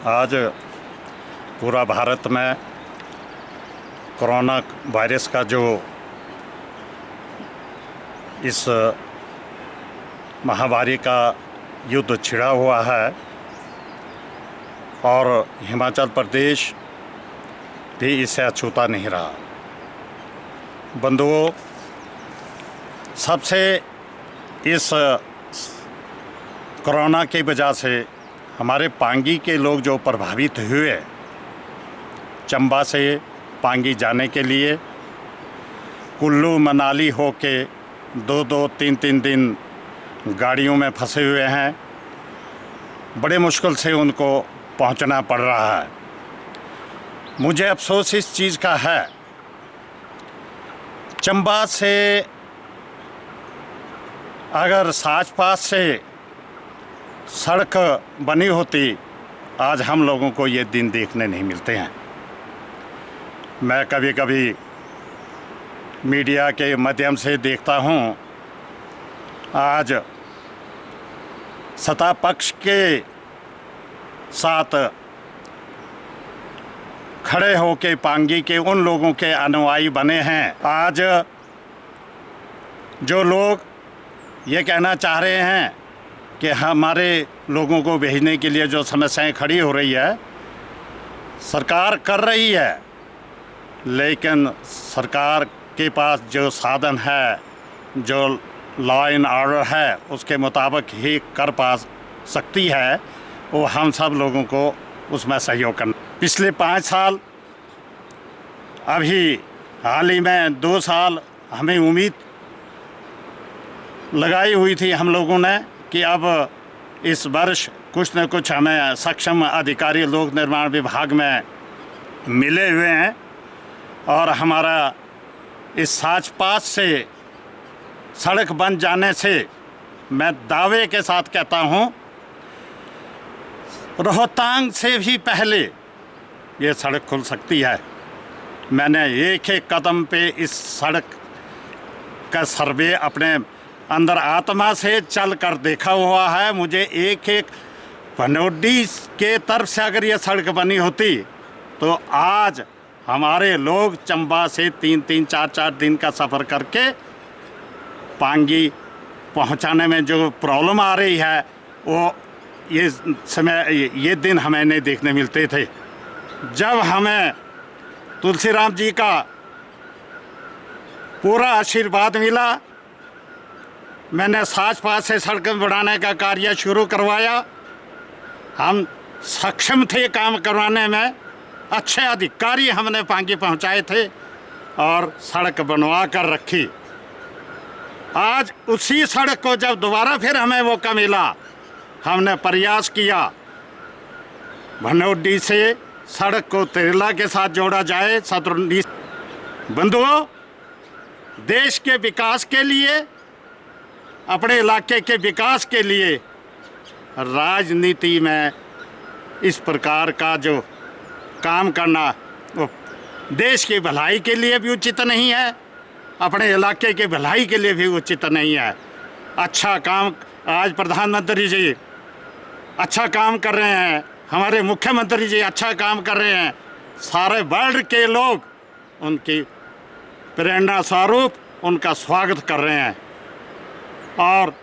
आज पूरा भारत में कोरोना वायरस का जो इस महामारी का युद्ध छिड़ा हुआ है और हिमाचल प्रदेश भी इससे अछूता नहीं रहा। बंधुओं, सबसे इस कोरोना की वजह से हमारे पांगी के लोग जो प्रभावित हुए, चंबा से पांगी जाने के लिए कुल्लू मनाली होके 2-2, 3-3 दिन गाड़ियों में फंसे हुए हैं। बड़े मुश्किल से उनको पहुंचना पड़ रहा है। मुझे अफसोस इस चीज़ का है, चंबा से अगर साच पास से सड़क बनी होती, आज हम लोगों को ये दिन देखने नहीं मिलते हैं। मैं कभी कभी मीडिया के माध्यम से देखता हूँ, आज सत्ता पक्ष के साथ खड़े होके पांगी के उन लोगों के अनुयायी बने हैं। आज जो लोग ये कहना चाह रहे हैं कि हमारे लोगों को भेजने के लिए जो समस्याएं खड़ी हो रही है, सरकार कर रही है, लेकिन सरकार के पास जो साधन है, जो लॉ एंड ऑर्डर है, उसके मुताबिक ही कर पा सकती है। वो हम सब लोगों को उसमें सहयोग करना। पिछले 5 साल, अभी हाल ही में 2 साल हमें उम्मीद लगाई हुई थी हम लोगों ने कि अब इस वर्ष कुछ न कुछ हमें सक्षम अधिकारी लोक निर्माण विभाग में मिले हुए हैं और हमारा इस साच पास से सड़क बन जाने से मैं दावे के साथ कहता हूँ, रोहतांग से भी पहले ये सड़क खुल सकती है। मैंने एक एक कदम पे इस सड़क का सर्वे अपने अंदर आत्मा से चल कर देखा हुआ है। मुझे एक एक भनोडी के तरफ से अगर ये सड़क बनी होती तो आज हमारे लोग चंबा से 3-3, 4-4 दिन का सफ़र करके पांगी पहुंचाने में जो प्रॉब्लम आ रही है, वो ये दिन हमें नहीं देखने मिलते थे। जब हमें तुलसीराम जी का पूरा आशीर्वाद मिला, मैंने साच पास से सड़क बढ़ाने का कार्य शुरू करवाया। हम सक्षम थे काम करवाने में, अच्छे अधिकारी हमने पांगी पहुंचाए थे और सड़क बनवा कर रखी। आज उसी सड़क को जब दोबारा फिर हमें मौका मिला, हमने प्रयास किया भनोडी से सड़क को तिरला के साथ जोड़ा जाए। शत्रुंडी बंधुओं, देश के विकास के लिए, अपने इलाके के विकास के लिए राजनीति में इस प्रकार का जो काम करना वो देश की भलाई के लिए भी उचित नहीं है, अपने इलाके के भलाई के लिए भी उचित नहीं है। अच्छा काम आज प्रधानमंत्री जी अच्छा काम कर रहे हैं, हमारे मुख्यमंत्री जी अच्छा काम कर रहे हैं, सारे वर्ल्ड के लोग उनकी प्रेरणा स्वरूप उनका स्वागत कर रहे हैं। और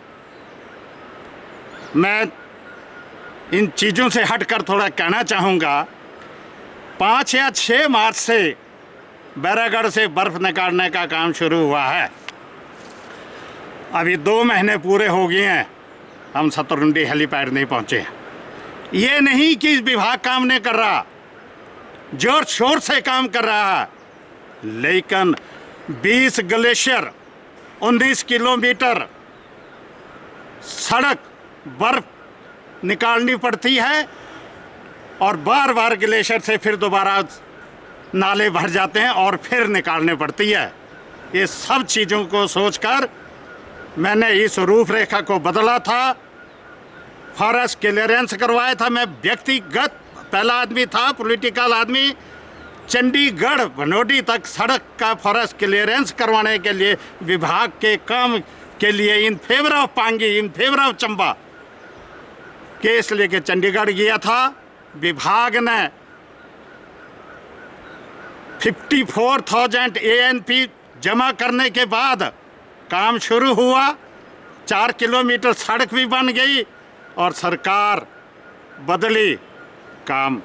मैं इन चीज़ों से हटकर थोड़ा कहना चाहूँगा, 5 या 6 मार्च से बैरागढ़ से बर्फ़ निकालने का काम शुरू हुआ है। अभी 2 महीने पूरे हो गए हैं, हम शत्रुंडी हेलीपैड नहीं पहुँचे। ये नहीं कि विभाग काम नहीं कर रहा, जोर शोर से काम कर रहा है, लेकिन 20 ग्लेशियर, 19 किलोमीटर सड़क बर्फ निकालनी पड़ती है और बार बार ग्लेशियर से फिर दोबारा नाले भर जाते हैं और फिर निकालने पड़ती है। ये सब चीज़ों को सोचकर मैंने इस रूपरेखा को बदला था, फॉरेस्ट क्लियरेंस करवाया था। मैं व्यक्तिगत पहला आदमी था, पॉलिटिकल आदमी, चंडीगढ़ भनोडी तक सड़क का फॉरेस्ट क्लियरेंस करवाने के लिए विभाग के काम के लिए in favour of Pangi, in favour of Chamba case लेके चंडीगढ़ गया था। विभाग ने 54,000 ANP जमा करने के बाद काम शुरू हुआ। 4 किलोमीटर सड़क भी बन गई और सरकार बदली, काम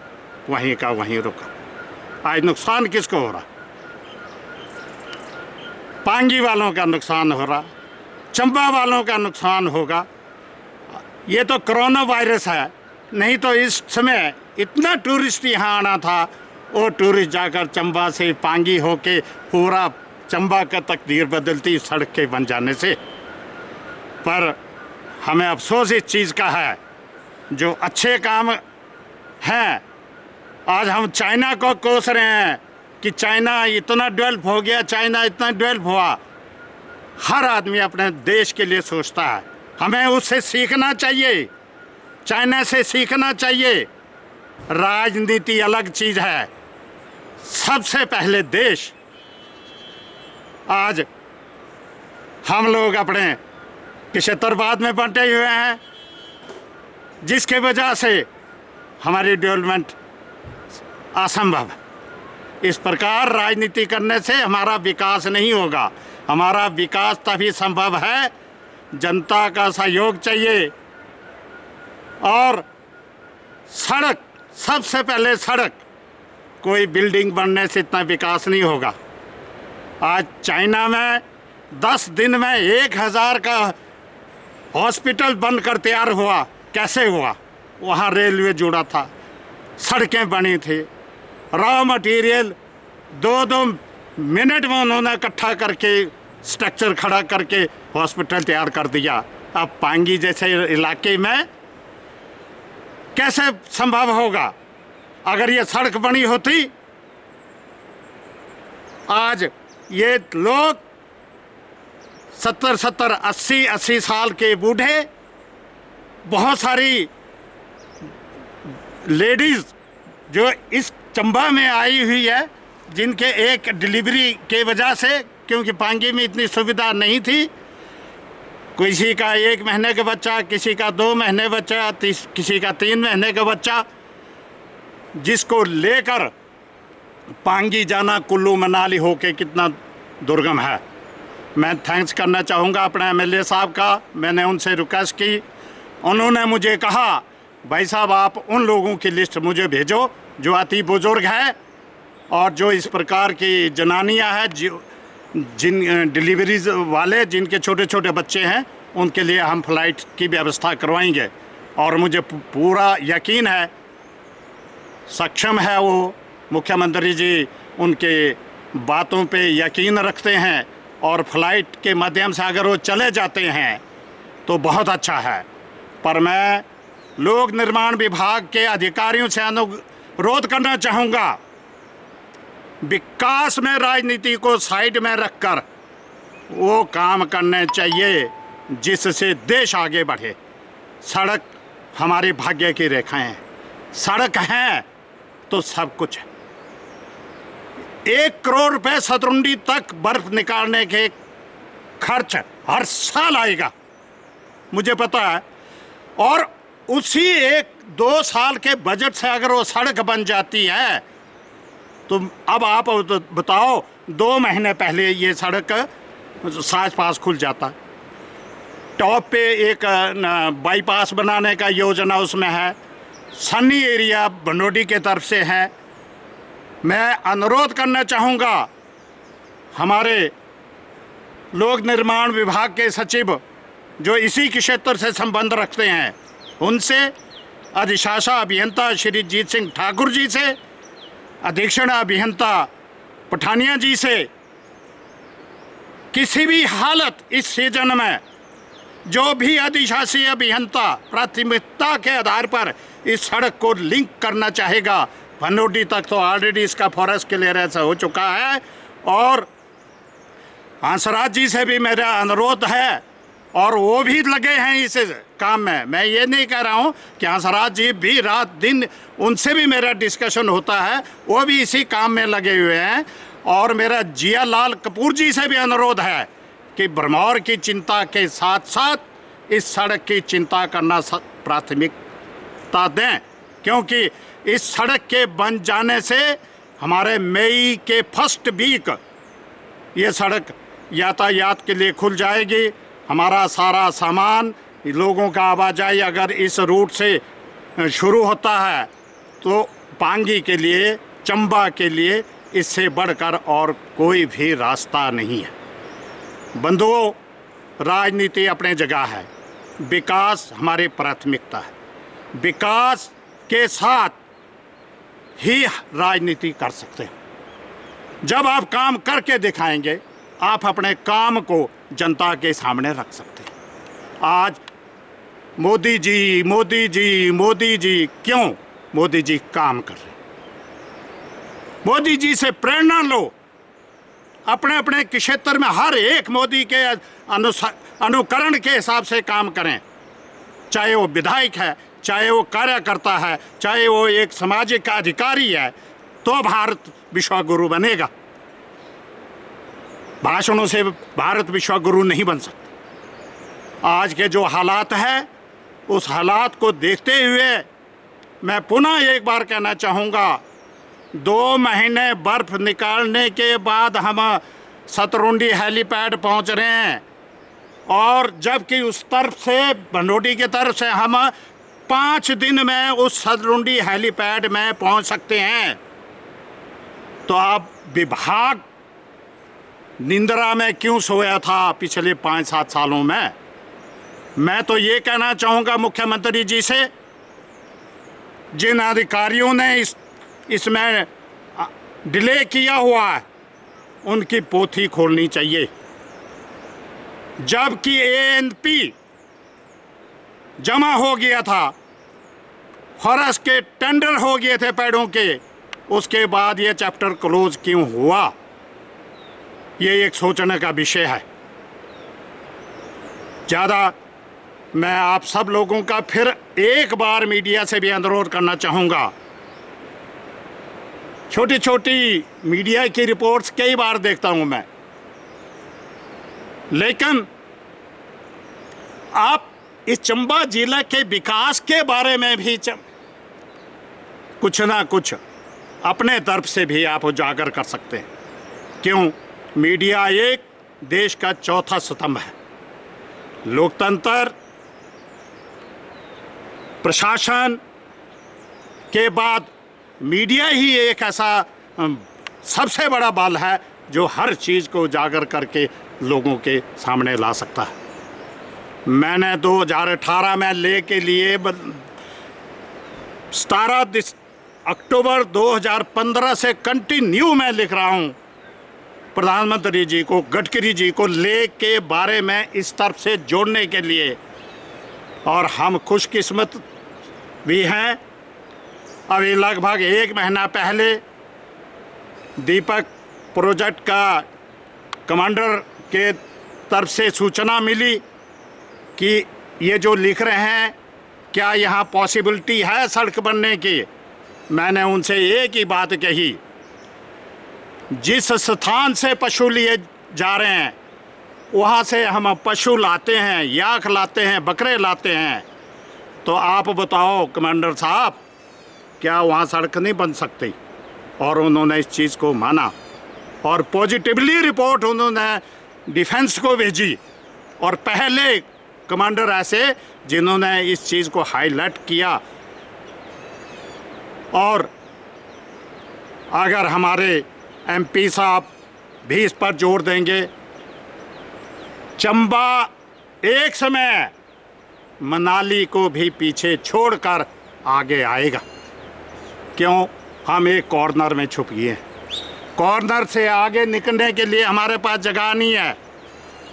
वहीं का वहीं रुका। आज नुकसान किसको हो रहा? पांगी वालों का नुकसान हो रहा, चंबा वालों का नुकसान होगा। ये तो कोरोना वायरस है, नहीं तो इस समय इतना टूरिस्ट यहाँ आना था। वो टूरिस्ट जाकर चंबा से पांगी होके पूरा चंबा का तकदीर बदलती सड़क के बन जाने से। पर हमें अफसोस इस चीज़ का है, जो अच्छे काम हैं आज हम चाइना को कोस रहे हैं कि चाइना इतना डेवलप हो गया, चाइना इतना डेवलप हुआ। हर आदमी अपने देश के लिए सोचता है, हमें उससे सीखना चाहिए, चाइना से सीखना चाहिए। राजनीति अलग चीज़ है, सबसे पहले देश। आज हम लोग अपने क्षेत्रवाद में बंटे हुए हैं, जिसके वजह से हमारी डेवलपमेंट असंभव है। इस प्रकार राजनीति करने से हमारा विकास नहीं होगा। हमारा विकास तभी संभव है, जनता का सहयोग चाहिए। और सड़क, सबसे पहले सड़क, कोई बिल्डिंग बनने से इतना विकास नहीं होगा। आज चाइना में 10 दिन में 1000 का हॉस्पिटल बनकर तैयार हुआ। कैसे हुआ? वहाँ रेलवे जुड़ा था, सड़कें बनी थी, रॉ मटेरियल 2-2 मिनट में उन्होंने इकट्ठा करके स्ट्रक्चर खड़ा करके हॉस्पिटल तैयार कर दिया। अब पांगी जैसे इलाके में कैसे संभव होगा? अगर ये सड़क बनी होती, आज ये लोग 70-70, 80-80 साल के बूढ़े, बहुत सारी लेडीज़ जो इस चंबा में आई हुई है, जिनके एक डिलीवरी के वजह से, क्योंकि पांगी में इतनी सुविधा नहीं थी, किसी का 1 महीने का बच्चा, किसी का 2 महीने बच्चा, किसी का 3 महीने का बच्चा, जिसको लेकर पांगी जाना कुल्लू मनाली होके कितना दुर्गम है। मैं थैंक्स करना चाहूँगा अपने MLA साहब का। मैंने उनसे रिक्वेस्ट की, उन्होंने मुझे कहा भाई साहब आप उन लोगों की लिस्ट मुझे भेजो जो अति बुज़ुर्ग है और जो इस प्रकार की जनानियाँ हैं, जिन डिलीवरीज वाले, जिनके छोटे छोटे बच्चे हैं, उनके लिए हम फ्लाइट की व्यवस्था करवाएंगे। और मुझे पूरा यकीन है, सक्षम है वो मुख्यमंत्री जी, उनके बातों पे यकीन रखते हैं और फ्लाइट के माध्यम से अगर वो चले जाते हैं तो बहुत अच्छा है। पर मैं लोक निर्माण विभाग के अधिकारियों से अनुरोध करना चाहूँगा, विकास में राजनीति को साइड में रखकर वो काम करने चाहिए जिससे देश आगे बढ़े। सड़क हमारे भाग्य की रेखाएं हैं, सड़क है तो सब कुछ है। 1 करोड़ रुपए शतरुंडी तक बर्फ निकालने के खर्च हर साल आएगा, मुझे पता है। और उसी 1-2 साल के बजट से अगर वो सड़क बन जाती है तो अब आप बताओ, 2 महीने पहले ये सड़क साज पास खुल जाता। टॉप पे एक बाईपास बनाने का योजना उसमें है, सन्नी एरिया बनोडी के तरफ से है। मैं अनुरोध करना चाहूँगा हमारे लोक निर्माण विभाग के सचिव जो इसी के क्षेत्र से संबंध रखते हैं, उनसे, अधिशासा अभियंता श्री जीत सिंह ठाकुर जी से, अधीक्षण अभियंता पठानिया जी से, किसी भी हालत इस सीजन में जो भी अधिशासी अभियंता प्राथमिकता के आधार पर इस सड़क को लिंक करना चाहेगा, भनोडी तक तो ऑलरेडी इसका फॉरेस्ट क्लियरेंस हो चुका है। और हंसराज जी से भी मेरा अनुरोध है और वो भी लगे हैं इस काम में। मैं ये नहीं कह रहा हूँ कि हंसराज जी भी रात दिन, उनसे भी मेरा डिस्कशन होता है, वो भी इसी काम में लगे हुए हैं। और मेरा जिया लाल कपूर जी से भी अनुरोध है कि भरमौर की चिंता के साथ साथ इस सड़क की चिंता करना प्राथमिकता दें, क्योंकि इस सड़क के बन जाने से हमारे मई के फर्स्ट वीक ये सड़क यातायात के लिए खुल जाएगी। हमारा सारा सामान, लोगों का आवाजाही अगर इस रूट से शुरू होता है तो पांगी के लिए, चंबा के लिए इससे बढ़कर और कोई भी रास्ता नहीं है। बंधुओं, राजनीति अपने जगह है, विकास हमारी प्राथमिकता है। विकास के साथ ही राजनीति कर सकते हैं। जब आप काम करके दिखाएंगे, आप अपने काम को जनता के सामने रख सकते हैं। आज मोदी जी, मोदी जी, मोदी जी, क्यों? मोदी जी काम कर रहे हैं। मोदी जी से प्रेरणा लो, अपने अपने क्षेत्र में हर एक मोदी के अनुकरण के हिसाब से काम करें। चाहे वो विधायक है, चाहे वो कार्यकर्ता है, चाहे वो एक सामाजिक अधिकारी है, तो भारत विश्व गुरु बनेगा। भाषणों से भारत विश्व गुरु नहीं बन सकता। आज के जो हालात है, उस हालात को देखते हुए मैं पुनः एक बार कहना चाहूँगा, 2 महीने बर्फ निकालने के बाद हम सतरुंडी हेलीपैड पहुंच रहे हैं, और जबकि उस तरफ से, भंडोटी की तरफ से हम 5 दिन में उस सतरुंडी हेलीपैड में पहुंच सकते हैं। तो अब विभाग निंद्रा में क्यों सोया था पिछले 5-7 सालों में? मैं तो ये कहना चाहूँगा मुख्यमंत्री जी से, जिन अधिकारियों ने इसमें डिले किया हुआ है, उनकी पोथी खोलनी चाहिए। जबकि एएनपी जमा हो गया था, फॉरेस्ट के टेंडर हो गए थे पेड़ों के, उसके बाद ये चैप्टर क्लोज क्यों हुआ? ये एक सोचने का विषय है। ज़्यादा मैं आप सब लोगों का फिर एक बार मीडिया से भी अनुरोध करना चाहूँगा। छोटी छोटी मीडिया की रिपोर्ट्स कई बार देखता हूँ मैं, लेकिन आप इस चंबा जिला के विकास के बारे में भी कुछ ना कुछ अपने तरफ से भी आप उजागर कर सकते हैं। क्यों? मीडिया एक देश का चौथा स्तंभ है। लोकतंत्र, प्रशासन के बाद मीडिया ही एक ऐसा सबसे बड़ा बल है जो हर चीज़ को उजागर करके लोगों के सामने ला सकता है। मैंने 2018 में ले के लिए 17 अक्टूबर 2015 से कंटिन्यू मैं लिख रहा हूँ प्रधानमंत्री जी को, गडकरी जी को ले के बारे में इस तरफ से जोड़ने के लिए। और हम खुशकिस्मत भी हैं, अभी लगभग 1 महीना पहले दीपक प्रोजेक्ट का कमांडर के तरफ से सूचना मिली कि ये जो लिख रहे हैं, क्या यहाँ पॉसिबिलिटी है सड़क बनने की। मैंने उनसे एक ही बात कही, जिस स्थान से पशु लिए जा रहे हैं वहाँ से हम पशु लाते हैं, याक लाते हैं, बकरे लाते हैं, तो आप बताओ कमांडर साहब, क्या वहाँ सड़क नहीं बन सकती? और उन्होंने इस चीज़ को माना और पॉजिटिवली रिपोर्ट उन्होंने डिफेंस को भेजी। और पहले कमांडर ऐसे जिन्होंने इस चीज़ को हाईलाइट किया। और अगर हमारे एमपी साहब भी इस पर जोर देंगे, चंबा एक समय मनाली को भी पीछे छोड़कर आगे आएगा। क्यों? हम एक कॉर्नर में छुप गए हैं। कॉर्नर से आगे निकलने के लिए हमारे पास जगह नहीं है।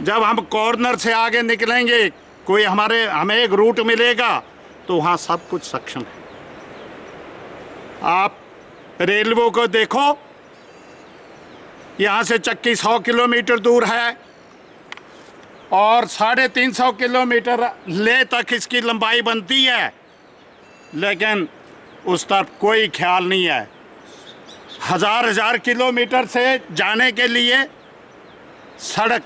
जब हम कॉर्नर से आगे निकलेंगे, कोई हमें एक रूट मिलेगा, तो वहाँ सब कुछ सक्षम है। आप रेलवे को देखो, यहाँ से चक्की 100 किलोमीटर दूर है और 350 किलोमीटर ले तक इसकी लंबाई बनती है, लेकिन उस तरफ कोई ख्याल नहीं है। हजार किलोमीटर से जाने के लिए, सड़क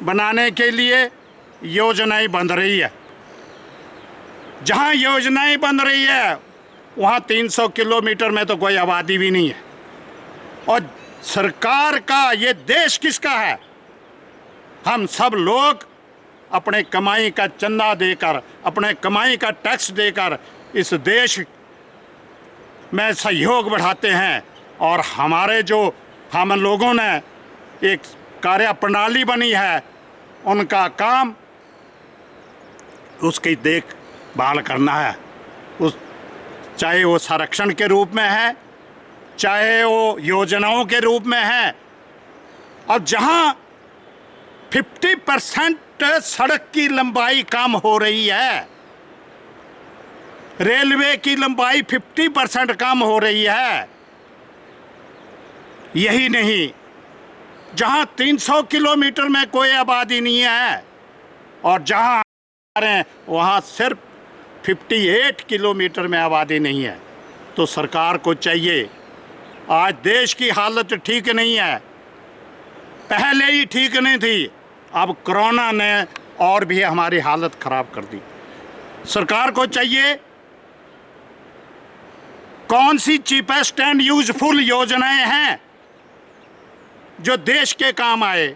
बनाने के लिए योजनाएं बन रही है। जहाँ योजनाएं बन रही है वहाँ 300 किलोमीटर में तो कोई आबादी भी नहीं है। और सरकार का ये देश किसका है? हम सब लोग अपने कमाई का चंदा देकर, अपने कमाई का टैक्स देकर इस देश में सहयोग बढ़ाते हैं। और हमारे जो हम लोगों ने एक कार्य प्रणाली बनी है, उनका काम उसकी देखभाल करना है। उस चाहे वो संरक्षण के रूप में है, चाहे वो योजनाओं के रूप में है। और जहां 50% सड़क की लंबाई कम हो रही है, रेलवे की लंबाई 50% कम हो रही है, यही नहीं, जहां 300 किलोमीटर में कोई आबादी नहीं है और जहां वहां सिर्फ 58 किलोमीटर में आबादी नहीं है, तो सरकार को चाहिए, आज देश की हालत ठीक नहीं है, पहले ही ठीक नहीं थी, अब कोरोना ने और भी हमारी हालत ख़राब कर दी। सरकार को चाहिए कौन सी चीपेस्ट एंड यूजफुल योजनाएं हैं जो देश के काम आए,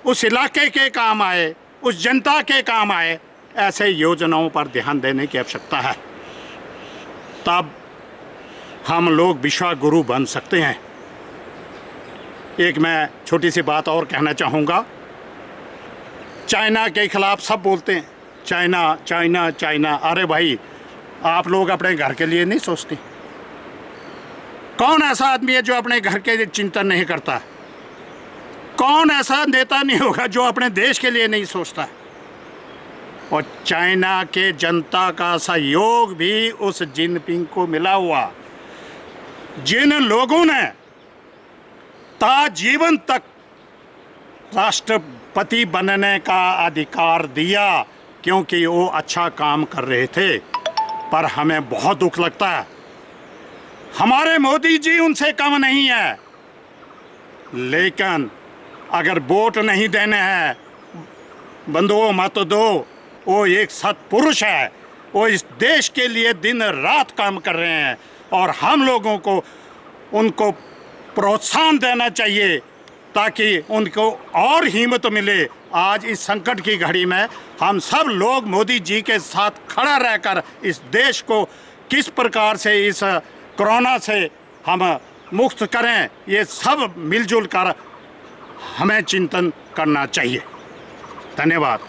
उस इलाके के काम आए, उस जनता के काम आए, ऐसे योजनाओं पर ध्यान देने की आवश्यकता है। तब हम लोग विश्व गुरु बन सकते हैं। एक मैं छोटी सी बात और कहना चाहूँगा। चाइना के खिलाफ सब बोलते हैं, चाइना चाइना चाइना। अरे भाई, आप लोग अपने घर के लिए नहीं सोचते? कौन ऐसा आदमी है जो अपने घर के लिए चिंतन नहीं करता? कौन ऐसा नेता नहीं होगा जो अपने देश के लिए नहीं सोचता? और चाइना के जनता का सहयोग भी उस जिनपिंग को मिला हुआ। जिन लोगों ने ताजीवन तक राष्ट्रपति बनने का अधिकार दिया क्योंकि वो अच्छा काम कर रहे थे, पर हमें बहुत दुख लगता है हमारे मोदी जी उनसे कम नहीं है। लेकिन अगर वोट नहीं देने हैं, बंधुओं मत दो, वो एक सत्पुरुष है, वो इस देश के लिए दिन रात काम कर रहे हैं और हम लोगों को उनको प्रोत्साहन देना चाहिए ताकि उनको और हिम्मत मिले। आज इस संकट की घड़ी में हम सब लोग मोदी जी के साथ खड़ा रहकर इस देश को किस प्रकार से इस कोरोना से हम मुक्त करें, ये सब मिलजुल कर हमें चिंतन करना चाहिए। धन्यवाद।